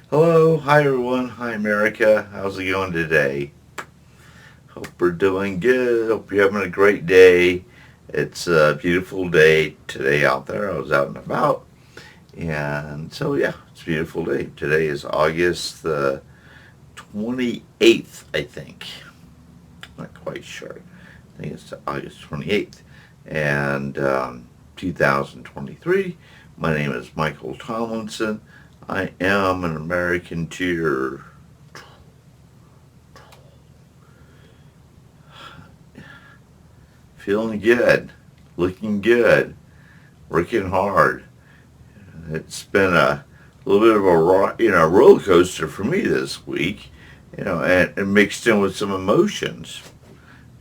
Hello, hi everyone, hi America. How's it going today? Hope we're doing good. Hope you're having a great day. It's a beautiful day today out there. I was out and about, and so yeah, it's a beautiful day. Today is August the 28th, I think. Not quite sure. I think it's August 28th, and 2023. My name is Michael Tomlinson. I am an Americanteer. Feeling good, looking good, working hard. It's been a little bit of a roller coaster for me this week, and mixed in with some emotions.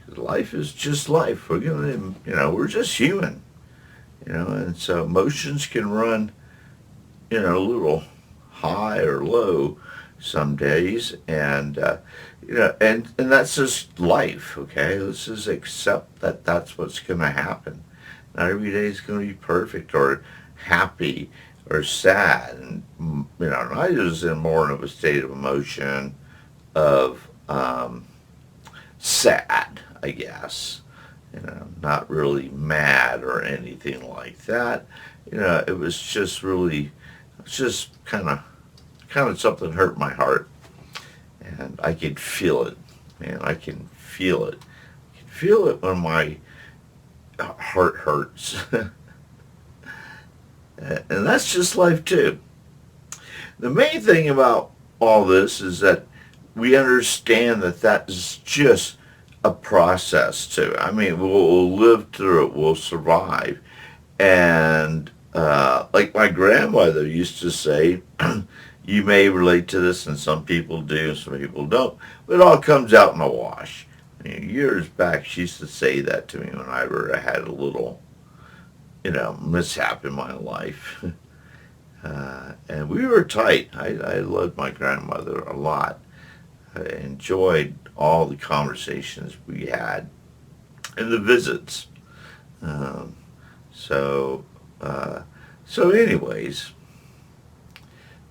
Life is just life. We're just human, and so emotions can run, a little high or low some days, and that's just life. Okay, let's just accept that that's what's going to happen. Not every day is going to be perfect or happy or sad, and I was in more of a state of emotion of sad, I guess. Not really mad or anything like that. It was just really, it's just kind of something hurt my heart, and I could feel it. Man, I can feel it. I can feel it when my heart hurts, and that's just life too. The main thing about all this is that we understand that that is just a process too. I mean, we'll live through it. We'll survive, and like my grandmother used to say, you may relate to this, and some people do, and some people don't. But it all comes out in a wash. Years back, she used to say that to me when I had a little, mishap in my life. And we were tight. I loved my grandmother a lot. I enjoyed all the conversations we had and the visits. Um, so, uh, so anyways,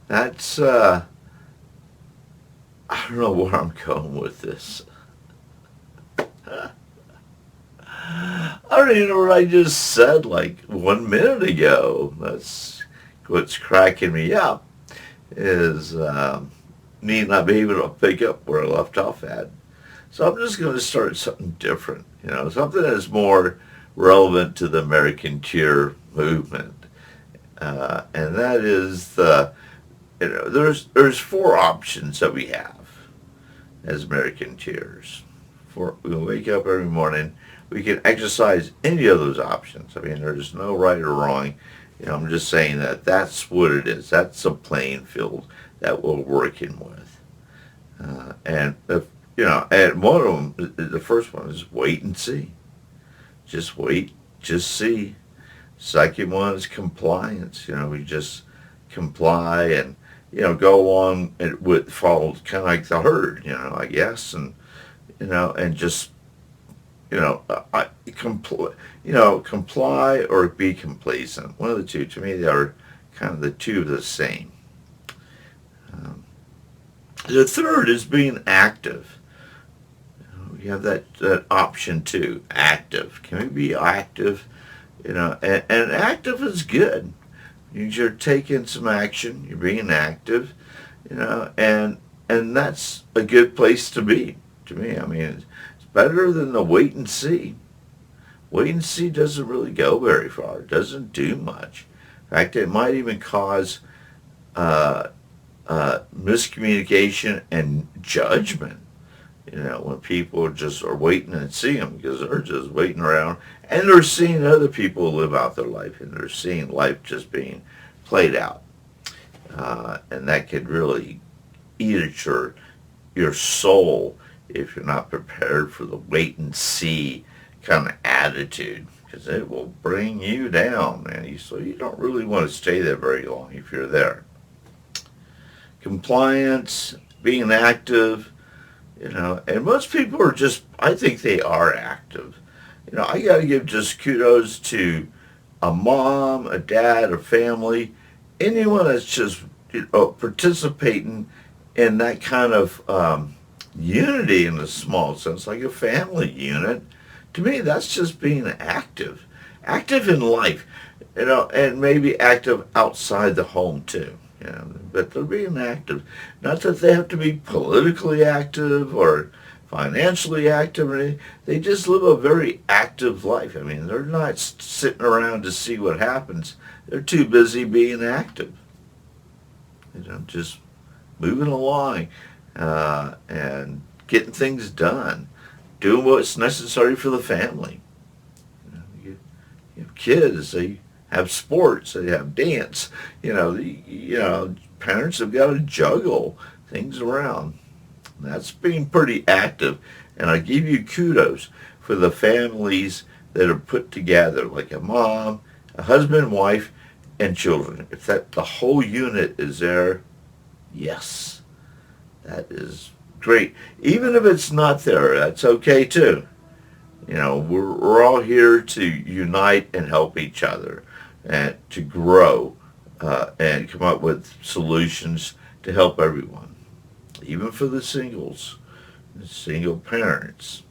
that's, I don't know where I'm going with this. I don't even know what I just said like 1 minute ago. That's what's cracking me up is me not being able to pick up where I left off at. So I'm just going to start something different, something that's more relevant to the Americanteer movement. And that is there's four options that we have as Americanteers. We wake up every morning. We can exercise any of those options. I mean, there's no right or wrong. I'm just saying that that's what it is. That's a playing field that we're working with. And if, and one of them, the first one is wait and see. Just wait, just see. Second one is compliance. We just comply and go on and with follow kind of like the herd. I guess, and just comply or be complacent. One of the two. To me, they are kind of the two of the same. Um, the third is being active. We have that option too. Active. Can we be active? And active is good. You're taking some action. You're being active. And that's a good place to be. To me, I mean, it's better than the wait and see. Wait and see doesn't really go very far. It doesn't do much. In fact, it might even cause uh, miscommunication and judgment. When people just are waiting and seeing them because they're just waiting around and they're seeing other people live out their life and they're seeing life just being played out. And that could really eat at your soul if you're not prepared for the wait and see kind of attitude because it will bring you down, man. So you don't really want to stay there very long if you're there. Compliance, being active, and most people are just, I think they are active. I got to give just kudos to a mom, a dad, a family, anyone that's just, participating in that kind of unity in a small sense, like a family unit. To me, that's just being active, active in life, and maybe active outside the home too. But they're being active. Not that they have to be politically active or financially active or anything. They just live a very active life. I mean, they're not sitting around to see what happens. They're too busy being active. Just moving along and getting things done, doing what's necessary for the family. You have kids, they have sports, they have dance. Parents have got to juggle things around. That's being pretty active, and I give you kudos for the families that are put together, like a mom, a husband, wife, and children. If that the whole unit is there, yes, that is great. Even if it's not there, that's okay too. We're all here to unite and help each other and to grow and come up with solutions to help everyone, even for the single parents.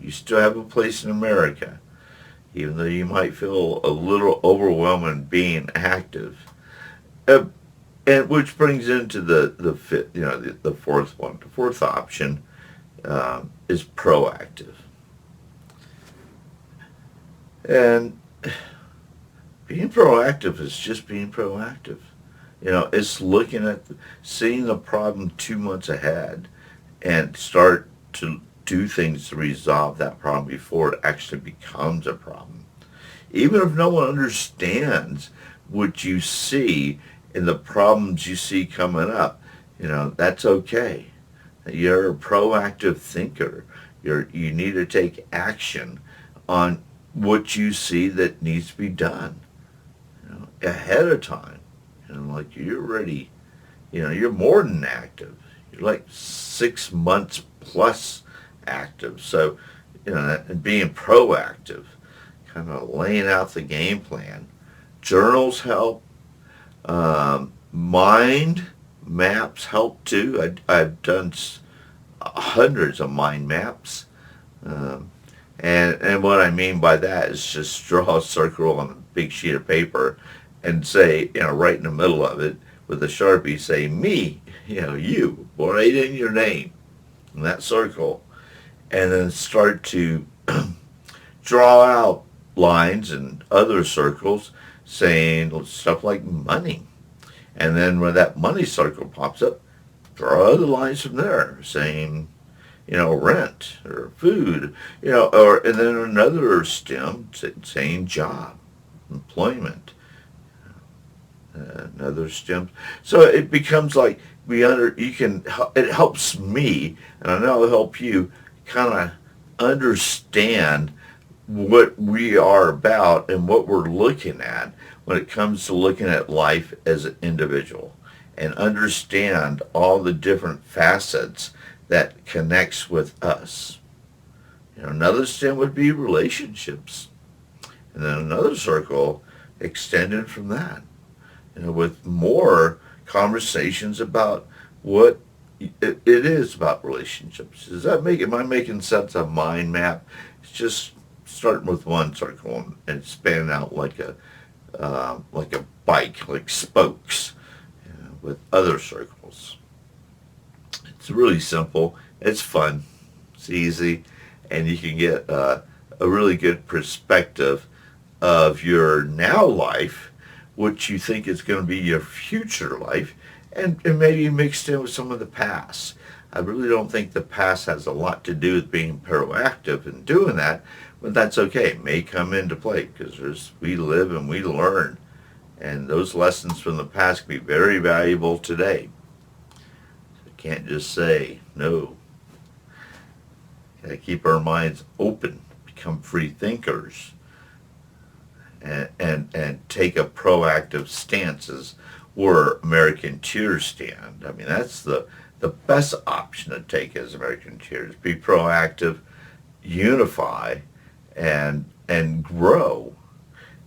You still have a place in America, even though you might feel a little overwhelmed being active. Uh, and which brings into the fourth one. The fourth option is proactive. And being proactive is just being proactive. It's looking at, seeing the problem 2 months ahead and start to do things to resolve that problem before it actually becomes a problem. Even if no one understands what you see and the problems you see coming up, that's okay. You're a proactive thinker. You need to take action on what you see that needs to be done, ahead of time. Like you're ready, you're more than active. You're like 6 months plus active. So, and being proactive, kind of laying out the game plan. Journals help. Mind maps help too. I've done hundreds of mind maps. Um, and what I mean by that is just draw a circle on a big sheet of paper and say, right in the middle of it with a Sharpie, say, me, you, right in your name, in that circle. And then start to draw out lines and other circles saying stuff like money. And then when that money circle pops up, draw other lines from there saying, rent or food, and then another stem saying job, employment, another stem. So it becomes like it helps me, and I know it'll help you kind of understand what we are about and what we're looking at when it comes to looking at life as an individual and understand all the different facets that connects with us. Another stem would be relationships. And then another circle extended from that, with more conversations about what it is about relationships. Am I making sense? A mind map? It's just starting with one circle and spanning out like a bike, like spokes, with other circles. It's really simple. It's fun. It's easy, and you can get a really good perspective of your now life, what you think is going to be your future life, and maybe mixed in with some of the past. I really don't think the past has a lot to do with being proactive and doing that, but that's okay. It may come into play because we live and we learn, and those lessons from the past can be very valuable today. So can't just say no. Gotta keep our minds open, become free thinkers, and take a proactive stance as where Americanteers stand. I mean, that's the best option to take as Americanteers. Be proactive, unify, and grow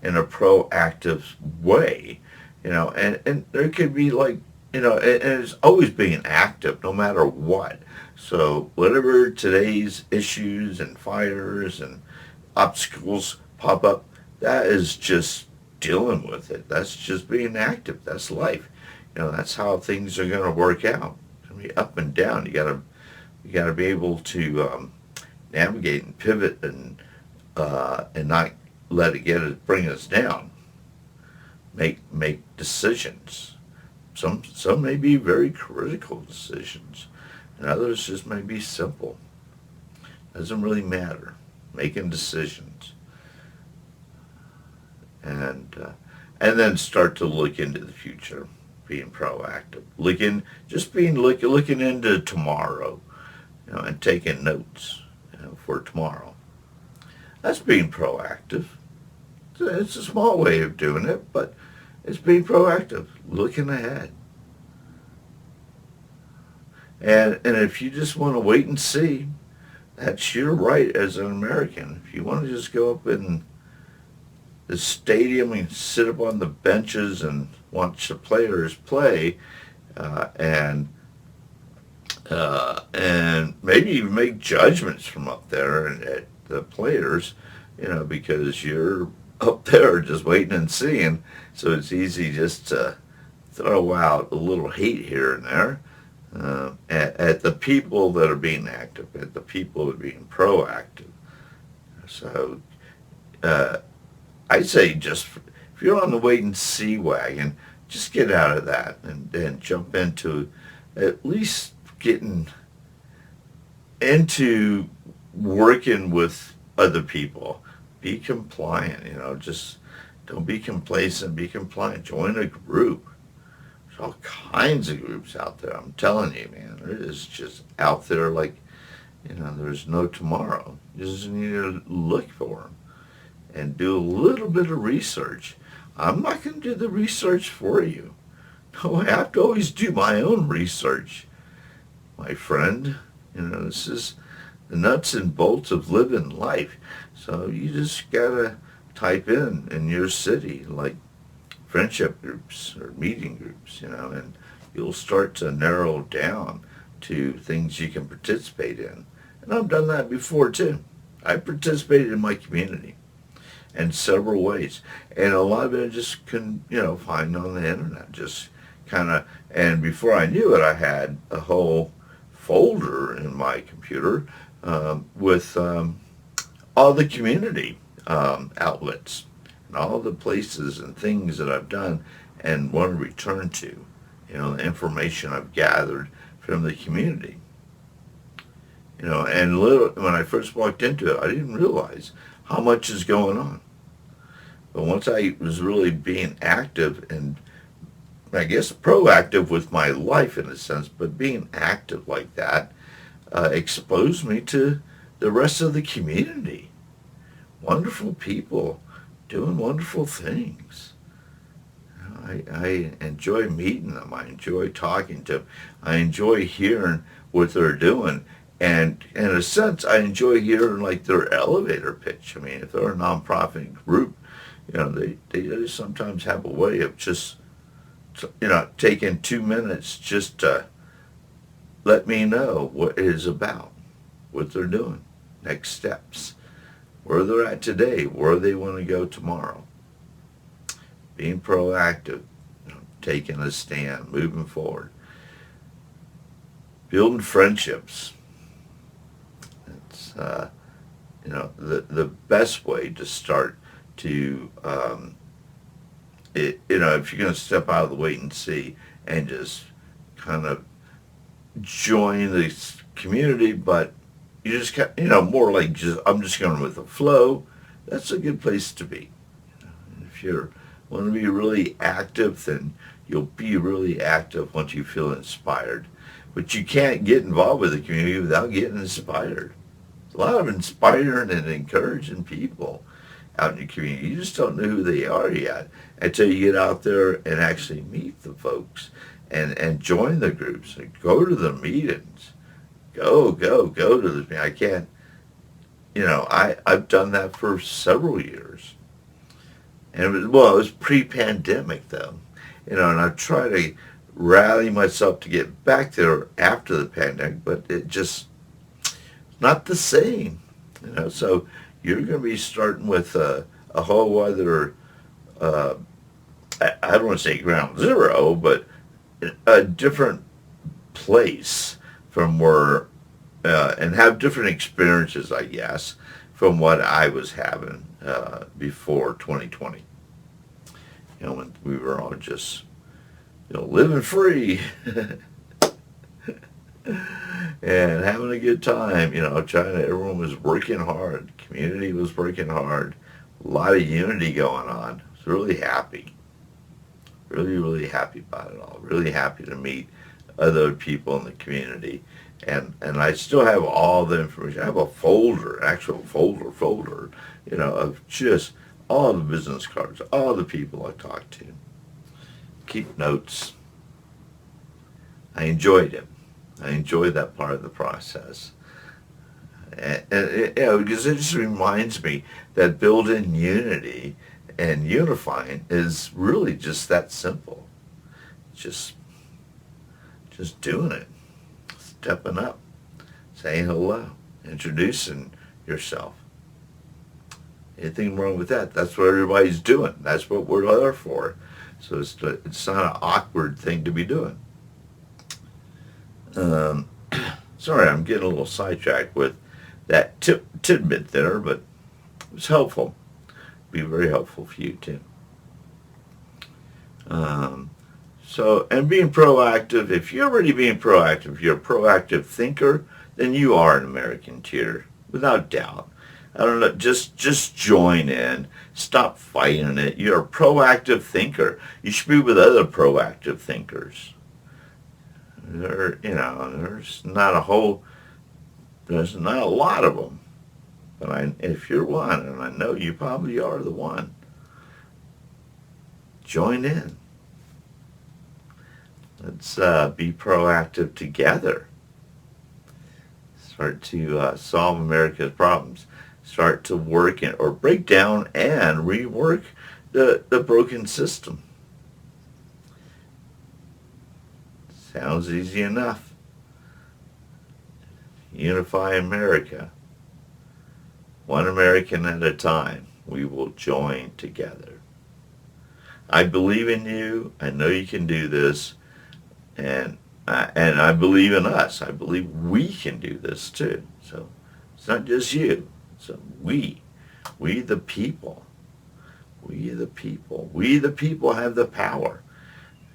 in a proactive way, and there could be like, and it's always being active no matter what. So whatever today's issues and fires and obstacles pop up, that is just dealing with it. That's just being active. That's life. That's how things are going to work out. It's going to be up and down. You got to be able to navigate and pivot and not let it bring us down. Make decisions. Some may be very critical decisions, and others just may be simple. Doesn't really matter. Making decisions, and then start to look into the future, being proactive, looking into tomorrow, and taking notes, for tomorrow. That's being proactive. It's a small way of doing it, but it's being proactive, looking ahead. And if you just want to wait and see, that's your right as an American. If you want to just go up in the stadium and sit up on the benches and watch the players play, and maybe even make judgments from up there and at the players, because you're up there just waiting and seeing. So it's easy just to throw out a little hate here and there, at the people that are being active, at the people that are being proactive. So I say just if you're on the wait and see wagon, just get out of that and jump into at least getting into working with other people. Be compliant, just don't be complacent, be compliant. Join a group. There's all kinds of groups out there. I'm telling you, man, it is just out there like, there's no tomorrow. You just need to look for them and do a little bit of research. I'm not going to do the research for you. No, I have to always do my own research, my friend. This is the nuts and bolts of living life. So you just gotta type in your city, like friendship groups or meeting groups, and you'll start to narrow down to things you can participate in. And I've done that before too. I participated in my community in several ways, and a lot of it I just can find on the internet, just kind of. And before I knew it, I had a whole folder in my computer with all the community outlets and all the places and things that I've done and want to return to, the information I've gathered from the community. And when I first walked into it, I didn't realize how much is going on. But once I was really being active and I guess proactive with my life in a sense, but being active like that exposed me to the rest of the community. Wonderful people doing wonderful things. I enjoy meeting them. I enjoy talking to them. I enjoy hearing what they're doing. And in a sense, I enjoy hearing like their elevator pitch. I mean, if they're a nonprofit group, they sometimes have a way of just taking 2 minutes just to let me know what it is about, what they're doing, next steps, where they're at today, where they want to go tomorrow. Being proactive, taking a stand, moving forward, building friendships. It's the best way to start to if you're going to step out of the wait and see and just kind of join the community, but you just more like I'm just going with the flow. That's a good place to be. If you want to be really active, then you'll be really active once you feel inspired. But you can't get involved with the community without getting inspired. A lot of inspiring and encouraging people out in the community. You just don't know who they are yet until you get out there and actually meet the folks and join the groups and go to the meetings. Go to the meetings. I can't, I've done that for several years. And it was pre-pandemic though. and I try to rally myself to get back there after the pandemic, but it just not the same. So you're going to be starting with a whole other, uh, I don't want to say ground zero, but a different place from where, and have different experiences, I guess, from what I was having before 2020. When we were all just, living free and having a good time. China, everyone was working hard. Community was working hard. A lot of unity going on. I was really happy. Really, really happy about it all. Really happy to meet other people in the community. And I still have all the information. I have a folder, actual folder, of just all the business cards, all the people I talked to. Keep notes. I enjoyed it. I enjoyed that part of the process. Because it just reminds me that building unity and unifying is really just that simple. Just doing it. Stepping up. Saying hello. Introducing yourself. Anything wrong with that? That's what everybody's doing. That's what we're there for. So it's not an awkward thing to be doing. Sorry, I'm getting a little sidetracked with that tidbit there, but it was helpful. Be very helpful for you too. And being proactive, if you're already being proactive, if you're a proactive thinker, then you are an Americanteer, without doubt. I don't know, just join in. Stop fighting it. You're a proactive thinker. You should be with other proactive thinkers. There's not a lot of them. But if you're one, and I know you probably are the one, join in. Let's be proactive together. Start to solve America's problems. Start to work or break down and rework the broken system. Sounds easy enough. Unify America. One American at a time. We will join together. I believe in you. I know you can do this. And I believe in us. I believe we can do this too. So it's not just you. So we the people. We the people have the power.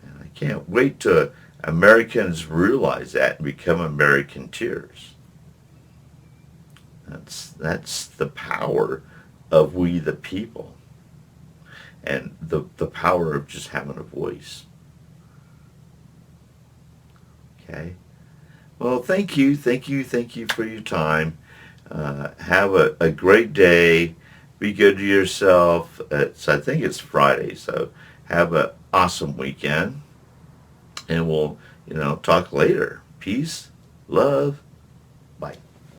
And I can't wait till Americans realize that and become Americanteers. That's the power of we the people. And the power of just having a voice. Okay. Well, thank you for your time. Have a great day. Be good to yourself. I think it's Friday, so have an awesome weekend. And we'll, talk later. Peace, love,